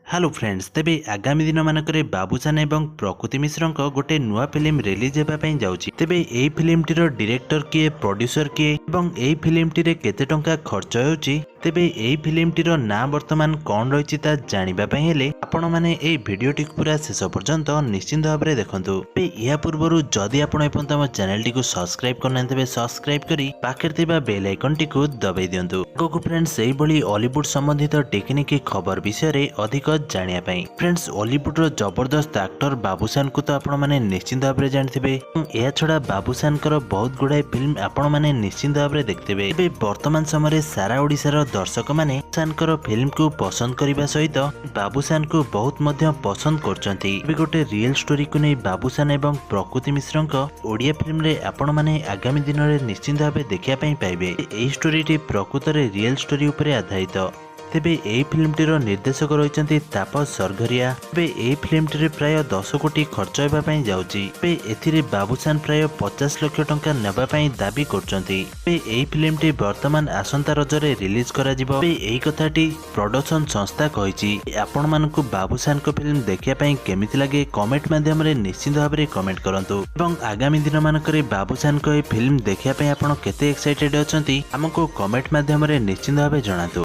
Hello friends, तेबे आगामी दिन मानकरे बाबूसान एवं प्रकृति मिश्र गोटे नुआ फिल्म रिलीज होगा जाउछि। तेबे एई फिल्मटीर डायरेक्टर किए, प्रोड्यूसर किए एवं एई फिल्मटीरे केते टंका खर्च होउछि, तेबे एई फिल्मटीर ना वर्तमान कौन रही जानिबा पई हेले आपण माने एई वीडियोटी पूरा शेष पर्यंत निश्चिंत भाव में देखंतु। या पूर्व जदि आपण एपर्यंत हम चैनल टी सब्सक्राइब करना तेबे सब्सक्राइब करी पाखे थिबा बेल आइकन टी दबाई दियंतु। आगो फ्रेंड्स एई भली हॉलीवुड संबंधित टेक्निक खबर विषय रे अधिक जानिया पई। फ्रेंड्स हॉलीवुड रो जबरदस्त एक्टर बाबूसान को तो आपण माने निश्चिंत भाव में जानथिबे। या छडा बाबूसान कर बहुत गुडाय फिल्म आपण माने निश्चिंत भाव में देखथिबे। एबे वर्तमान समय सारा ओडिसा दर्शक माने बाबूसान फिल्म को पसंद करने सहित बाबूसान को बहुत मध्य पसंद करछंती। गोटे रियल स्टोरी को नहीं बाबूसान एवं प्रकृति मिश्र ओडिया फिल्म रे आपण माने आगामी दिन में निश्चिंत भाव देखा पाइबे। एही स्टोरी प्रकृत रियल स्टोरी उपरे आधारित। तेबे एही फिल्मटीर निर्देशक रही तापस सरघरिया। तेबे एही फिल्मटी प्राय 10 कोटी खर्च होगा जाउछि। तेबे एथिरे बाबूसान प्राय 50 लाख टंका नेबा पई दाबी करछंती। तेबे एही फिल्मटी वर्तमान आसंता रजरे रिलीज करा जिवो। तेबे एही कथाटी प्रोडक्शन संस्था कहिछि। आपण मानकु बाबूसान को फिल्म देखिया पई केमिति लागे कमेंट माध्यम रे निश्चित भाव में कमेंट करंतु। एवं आगामी दिन मानकरे बाबूसान को ए फिल्म देखिया पई आपण केते एक्साइटेड अछंती हमको कमेंट माध्यम रे निश्चित भाव में जणातु।